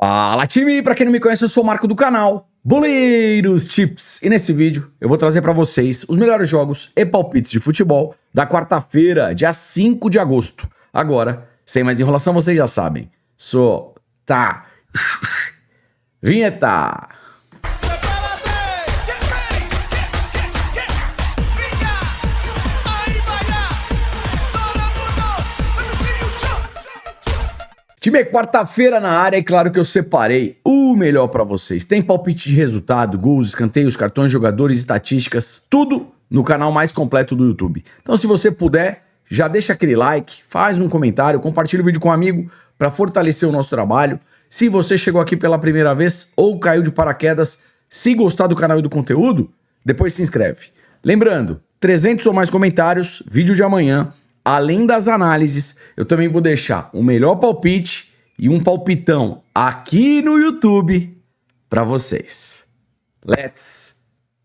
Fala time, pra quem não me conhece eu sou o Marco do canal Boleiros Tips e nesse vídeo eu vou trazer pra vocês os melhores jogos e palpites de futebol da quarta-feira, dia 5 de agosto. Agora, sem mais enrolação, vocês já sabem, tá vinheta! Time, quarta-feira na área, é claro que eu separei o melhor pra vocês. Tem palpite de resultado, gols, escanteios, cartões, jogadores, estatísticas, tudo no canal mais completo do YouTube. Então se você puder, já deixa aquele like, faz um comentário, compartilha o vídeo com um amigo pra fortalecer o nosso trabalho. Se você chegou aqui pela primeira vez ou caiu de paraquedas, se gostar do canal e do conteúdo, depois se inscreve. Lembrando, 300 ou mais comentários, vídeo de amanhã. Além das análises, eu também vou deixar o melhor palpite e um palpitão aqui no YouTube para vocês.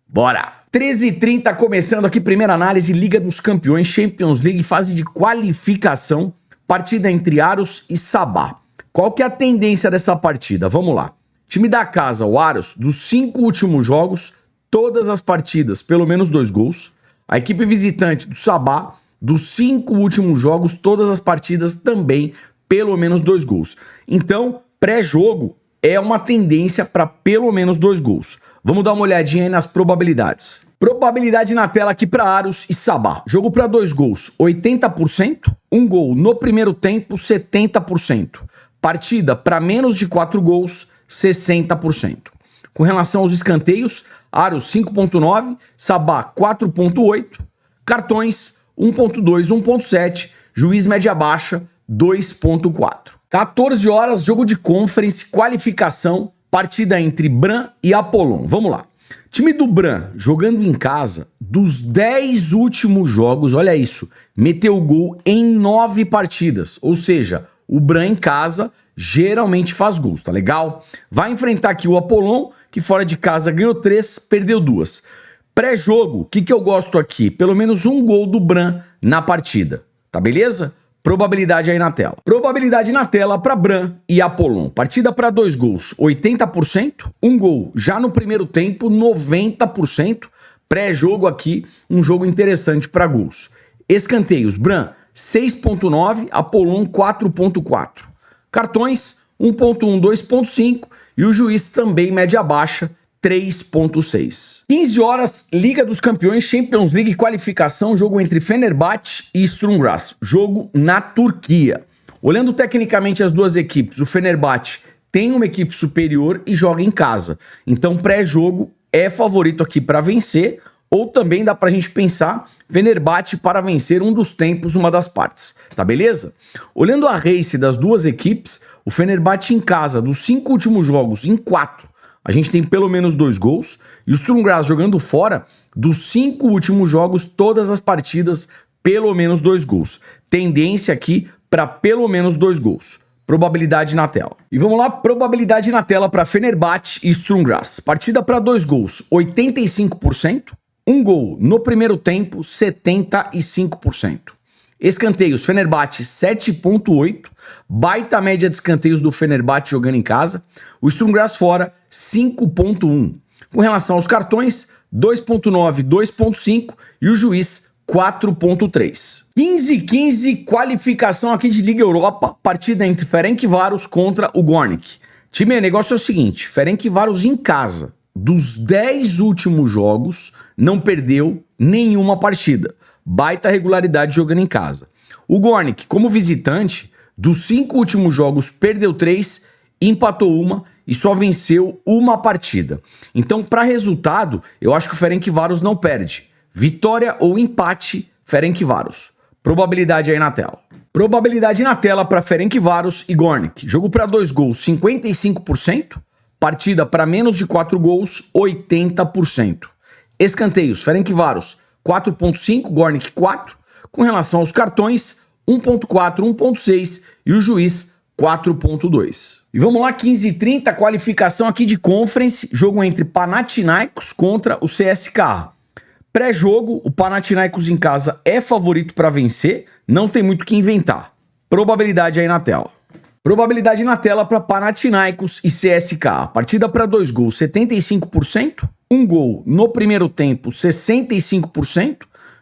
Bora! 13h30 começando aqui, primeira análise, Liga dos Campeões, Champions League, fase de qualificação, partida entre Aros e Sabah. Qual que é a tendência dessa partida? Vamos lá. Time da casa, o Aros, dos 5 últimos jogos, todas as partidas, pelo menos 2 gols. A equipe visitante do Sabah, dos 5 últimos jogos, todas as partidas também, pelo menos 2 gols. Então, pré-jogo é uma tendência para pelo menos 2 gols. Vamos dar uma olhadinha aí nas probabilidades. Probabilidade na tela aqui para Aros e Sabah. Jogo para 2 gols, 80%. Um gol no primeiro tempo, 70%. Partida para menos de 4 gols, 60%. Com relação aos escanteios, Aros 5.9, Sabah 4.8. Cartões 1.2, 1.7, juiz média baixa, 2.4. 14 horas, jogo de conference, qualificação, partida entre Bran e Apollon. Vamos lá. Time do Bran, jogando em casa, dos 10 últimos jogos, olha isso, meteu gol em 9 partidas. Ou seja, o Bran em casa geralmente faz gols, tá legal? Vai enfrentar aqui o Apollon, que fora de casa ganhou 3, perdeu 2. Pré-jogo, o que eu gosto aqui? Pelo menos um gol do Bran na partida, tá beleza? Probabilidade aí na tela. Probabilidade na tela para Bran e Apollon. Partida para 2 gols, 80%. Um gol já no primeiro tempo, 90%. Pré-jogo aqui, um jogo interessante para gols. Escanteios, Bran 6.9, Apollon 4.4. Cartões 1.1, 2.5 e o juiz também média baixa, 3.6. 15 horas, Liga dos Campeões, Champions League, qualificação, jogo entre Fenerbahçe e Sturm Graz, jogo na Turquia. Olhando tecnicamente as duas equipes, o Fenerbahçe tem uma equipe superior e joga em casa. Então pré-jogo é favorito aqui para vencer, ou também dá pra gente pensar Fenerbahçe para vencer um dos tempos, uma das partes, tá beleza? Olhando a race das duas equipes, o Fenerbahçe em casa, dos 5 últimos jogos, em 4, a gente tem pelo menos 2 gols. E o Sturm Graz jogando fora, dos 5 últimos jogos, todas as partidas, pelo menos 2 gols. Tendência aqui para pelo menos 2 gols. Probabilidade na tela. E vamos lá, probabilidade na tela para Fenerbahçe e Sturm Graz. Partida para 2 gols, 85%. Um gol no primeiro tempo, 75%. Escanteios, Fenerbahçe 7.8, baita média de escanteios do Fenerbahçe jogando em casa. O Sturm Graz fora, 5.1. Com relação aos cartões, 2.9, 2.5 e o juiz 4.3. 15-15, qualificação aqui de Liga Europa, partida entre Ferencváros contra o Gornik. Time, o negócio é o seguinte, Ferencváros em casa, dos 10 últimos jogos, não perdeu nenhuma partida. Baita regularidade jogando em casa. O Gornik, como visitante, dos 5 últimos jogos, perdeu 3, empatou 1 e só venceu uma partida. Então, para resultado, eu acho que o Ferencváros não perde. Vitória ou empate, Ferencváros. Probabilidade aí na tela. Probabilidade na tela para Ferencváros e Gornik. Jogo para 2 gols, 55%. Partida para menos de 4 gols, 80%. Escanteios, Ferencváros 4.5, Gornik 4. Com relação aos cartões, 1.4, 1.6 e o juiz 4.2. E vamos lá, 15h30, qualificação aqui de Conference, jogo entre Panathinaikos contra o CSKA. Pré-jogo, o Panathinaikos em casa é favorito para vencer, não tem muito o que inventar. Probabilidade aí na tela. Probabilidade na tela para Panathinaikos e CSKA. Partida para 2 gols, 75%. 1 gol no primeiro tempo, 65%.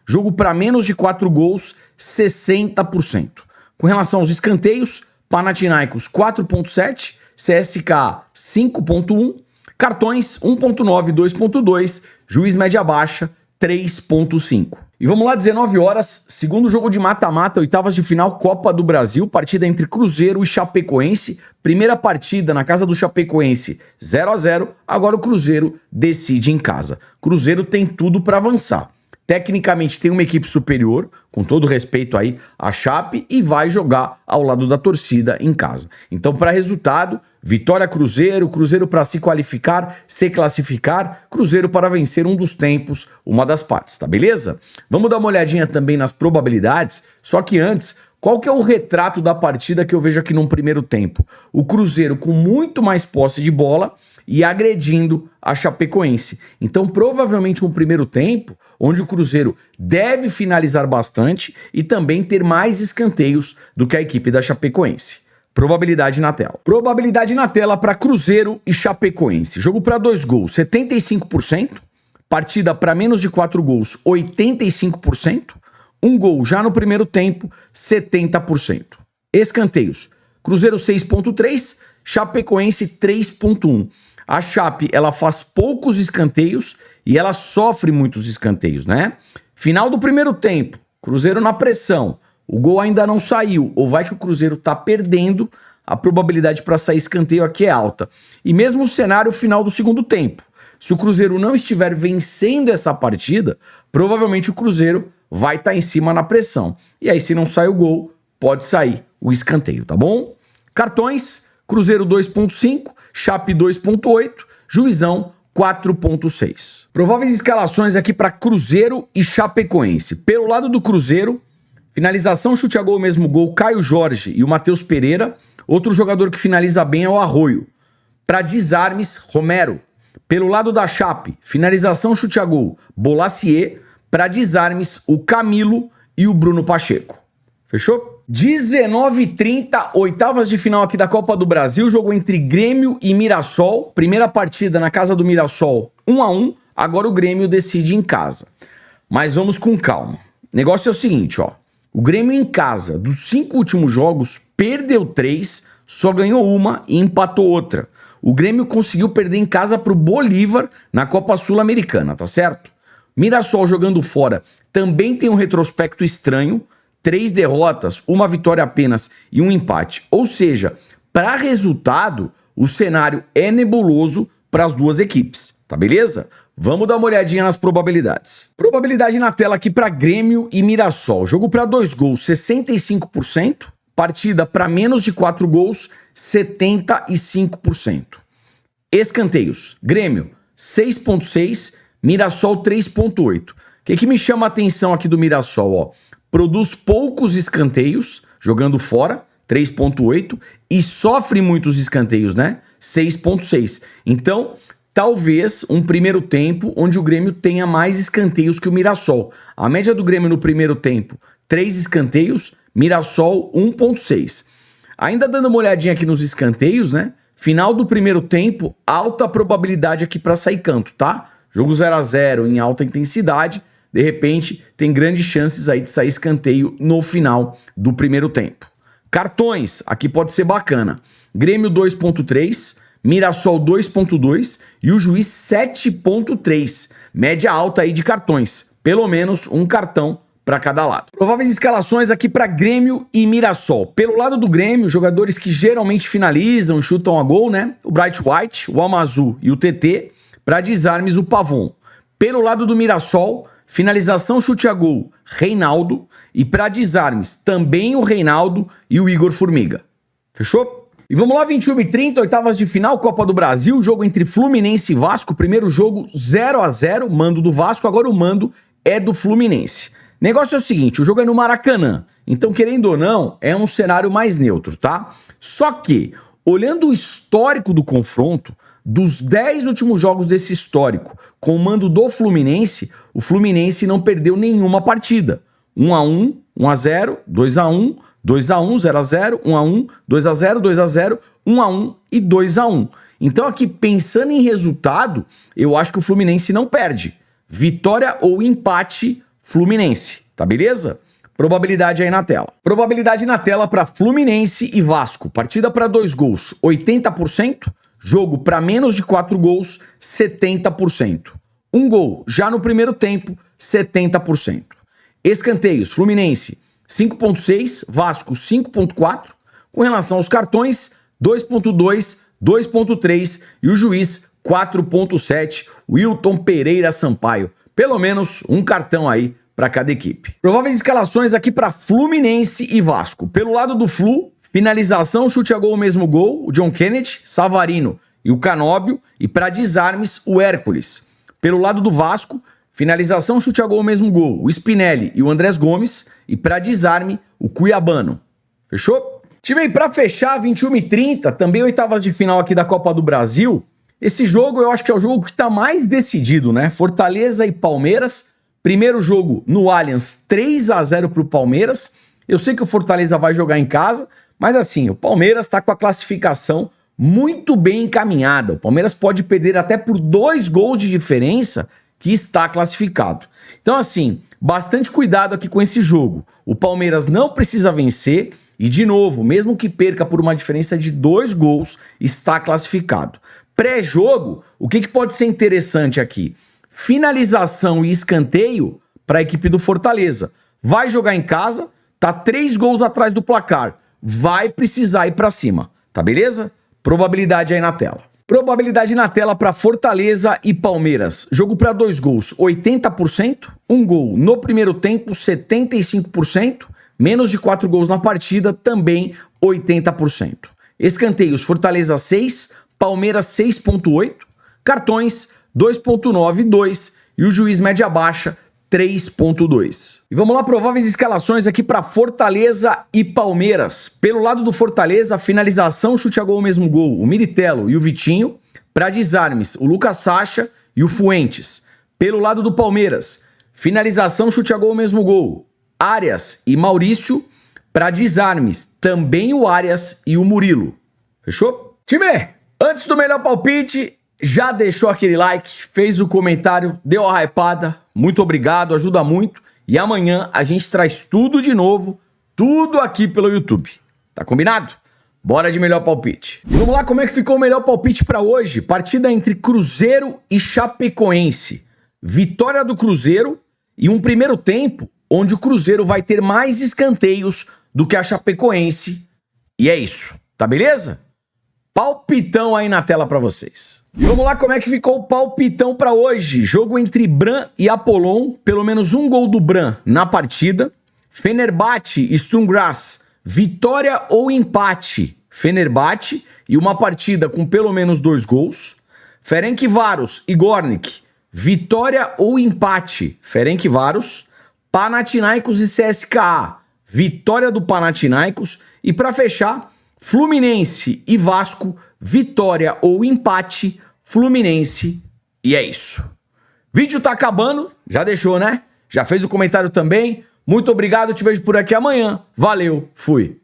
Jogo para menos de 4 gols, 60%. Com relação aos escanteios, Panathinaikos 4.7, CSKA 5.1, cartões 1.9, 2.2, juiz média baixa 3.5. E vamos lá, 19 horas, segundo jogo de mata-mata, oitavas de final, Copa do Brasil, partida entre Cruzeiro e Chapecoense. Primeira partida na casa do Chapecoense, 0-0, agora o Cruzeiro decide em casa. Cruzeiro tem tudo para avançar. Tecnicamente tem uma equipe superior, com todo respeito aí à Chape, e vai jogar ao lado da torcida em casa. Então, para resultado, vitória Cruzeiro, Cruzeiro para se qualificar, se classificar, Cruzeiro para vencer um dos tempos, uma das partes, tá beleza? Vamos dar uma olhadinha também nas probabilidades, só que antes, qual que é o retrato da partida que eu vejo aqui num primeiro tempo? O Cruzeiro com muito mais posse de bola e agredindo a Chapecoense. Então, provavelmente um primeiro tempo onde o Cruzeiro deve finalizar bastante e também ter mais escanteios do que a equipe da Chapecoense. Probabilidade na tela. Probabilidade na tela para Cruzeiro e Chapecoense. Jogo para 2 gols, 75%. Partida para menos de 4 gols, 85%. 1 gol já no primeiro tempo, 70%. Escanteios. Cruzeiro 6.3, Chapecoense 3.1. A Chape, ela faz poucos escanteios e ela sofre muitos escanteios, né? Final do primeiro tempo, Cruzeiro na pressão, o gol ainda não saiu, ou vai que o Cruzeiro tá perdendo, a probabilidade para sair escanteio aqui é alta. E mesmo o cenário final do segundo tempo, se o Cruzeiro não estiver vencendo essa partida, provavelmente o Cruzeiro vai estar em cima na pressão. E aí, se não sai o gol, pode sair o escanteio, tá bom? Cartões, Cruzeiro 2.5, Chape 2.8, Juizão 4.6. Prováveis escalações aqui para Cruzeiro e Chapecoense. Pelo lado do Cruzeiro, finalização, chute a gol, mesmo gol, Caio Jorge e o Matheus Pereira. Outro jogador que finaliza bem é o Arroio. Para desarmes, Romero. Pelo lado da Chape, finalização, chute a gol, Bolacier. Para desarmes, o Camilo e o Bruno Pacheco. Fechou? 19h30, oitavas de final aqui da Copa do Brasil, jogo entre Grêmio e Mirassol. Primeira partida na casa do Mirassol, 1-1. Agora o Grêmio decide em casa. Mas vamos com calma. O negócio é o seguinte, ó. O Grêmio em casa, dos 5 últimos jogos, perdeu 3, só ganhou uma e empatou outra. O Grêmio conseguiu perder em casa pro Bolívar na Copa Sul-Americana, tá certo? Mirassol jogando fora também tem um retrospecto estranho. 3 derrotas, 1 vitória apenas e 1 empate. Ou seja, para resultado, o cenário é nebuloso para as duas equipes, tá beleza? Vamos dar uma olhadinha nas probabilidades. Probabilidade na tela aqui para Grêmio e Mirassol. Jogo para 2 gols, 65%. Partida para menos de 4 gols, 75%. Escanteios. Grêmio, 6.6. Mirassol, 3.8. O que me chama a atenção aqui do Mirassol, ó? Produz poucos escanteios, jogando fora, 3.8, e sofre muitos escanteios, né? 6.6. Então, talvez um primeiro tempo onde o Grêmio tenha mais escanteios que o Mirassol. A média do Grêmio no primeiro tempo, 3 escanteios, Mirassol 1.6. Ainda dando uma olhadinha aqui nos escanteios, né? Final do primeiro tempo, alta probabilidade aqui para sair canto, tá? Jogo 0-0 em alta intensidade. De repente, tem grandes chances aí de sair escanteio no final do primeiro tempo. Cartões, aqui pode ser bacana. Grêmio 2.3, Mirassol 2.2 e o juiz 7.3. Média alta aí de cartões. Pelo menos um cartão para cada lado. Prováveis escalações aqui para Grêmio e Mirassol. Pelo lado do Grêmio, jogadores que geralmente finalizam e chutam a gol, né? O Bright White, o Amazu e o TT. Para desarmes, o Pavon. Pelo lado do Mirassol, finalização, chute a gol, Reinaldo. E para desarmes, também o Reinaldo e o Igor Formiga. Fechou? E vamos lá, 21h30, oitavas de final, Copa do Brasil, jogo entre Fluminense e Vasco. Primeiro jogo 0-0, mando do Vasco, agora o mando é do Fluminense. Negócio é o seguinte, o jogo é no Maracanã, então querendo ou não, é um cenário mais neutro, tá? Só que, olhando o histórico do confronto, dos 10 últimos jogos desse histórico, com o mando do Fluminense, o Fluminense não perdeu nenhuma partida. 1-1, 1x0, 2x1, 2x1, 0x0, 1x1, 2x0, 2x0, 1x1 e 2x1. Então aqui, pensando em resultado, eu acho que o Fluminense não perde. Vitória ou empate Fluminense, tá beleza? Probabilidade aí na tela. Probabilidade na tela para Fluminense e Vasco. Partida para 2 gols, 80%. Jogo para menos de 4 gols, 70%. 1 gol já no primeiro tempo, 70%. Escanteios, Fluminense 5.6, Vasco 5.4. Com relação aos cartões, 2.2, 2.3 e o juiz 4.7, Wilton Pereira Sampaio. Pelo menos um cartão aí para cada equipe. Prováveis escalações aqui para Fluminense e Vasco. Pelo lado do Flu, finalização, chute a gol, o mesmo gol, o John Kennedy, Savarino e o Canóbio. E para desarmes, o Hércules. Pelo lado do Vasco, finalização, chute a gol, o mesmo gol, o Spinelli e o Andrés Gomes. E para desarme, o Cuiabano. Fechou? Time aí para fechar, 21h30, também oitavas de final aqui da Copa do Brasil. Esse jogo eu acho que é o jogo que está mais decidido, né? Fortaleza e Palmeiras. Primeiro jogo no Allianz, 3x0 para o Palmeiras. Eu sei que o Fortaleza vai jogar em casa, mas assim, o Palmeiras está com a classificação muito bem encaminhada. O Palmeiras pode perder até por 2 gols de diferença que está classificado. Então assim, bastante cuidado aqui com esse jogo. O Palmeiras não precisa vencer e, de novo, mesmo que perca por uma diferença de 2 gols, está classificado. Pré-jogo, o que pode ser interessante aqui? Finalização e escanteio para a equipe do Fortaleza. Vai jogar em casa, tá 3 gols atrás do placar. Vai precisar ir para cima, tá beleza? Probabilidade aí na tela. Probabilidade na tela para Fortaleza e Palmeiras. Jogo para 2 gols, 80%. 1 gol no primeiro tempo, 75%. Menos de 4 gols na partida, também 80%. Escanteios, Fortaleza 6, Palmeiras 6.8. Cartões, 2.9 e 2. E o juiz média baixa, 3.2. E vamos lá, prováveis escalações aqui para Fortaleza e Palmeiras. Pelo lado do Fortaleza, finalização, chute a gol, o mesmo gol, o Militelo e o Vitinho. Para desarmes, o Lucas Sacha e o Fuentes. Pelo lado do Palmeiras, finalização, chute a gol, o mesmo gol, Arias e Maurício. Para desarmes, também o Arias e o Murilo. Fechou? Time, antes do melhor palpite, já deixou aquele like, fez o comentário, deu a hypada. Muito obrigado, ajuda muito. E amanhã a gente traz tudo de novo, tudo aqui pelo YouTube. Tá combinado? Bora de melhor palpite. E vamos lá, como é que ficou o melhor palpite para hoje? Partida entre Cruzeiro e Chapecoense. Vitória do Cruzeiro e um primeiro tempo onde o Cruzeiro vai ter mais escanteios do que a Chapecoense. E é isso, tá beleza? Palpitão aí na tela para vocês. E vamos lá, como é que ficou o palpitão para hoje? Jogo entre Bran e Apollon, pelo menos um gol do Bran na partida. Fenerbahçe e Sturm Graz, vitória ou empate, Fenerbahçe, e uma partida com pelo menos 2 gols. Ferencváros e Gornik, vitória ou empate, Ferencváros. Panathinaikos e CSKA, vitória do Panathinaikos. E para fechar, Fluminense e Vasco, vitória ou empate, Fluminense. E é isso. Vídeo tá acabando, já deixou, né? Já fez o comentário também. Muito obrigado, te vejo por aqui amanhã. Valeu, fui.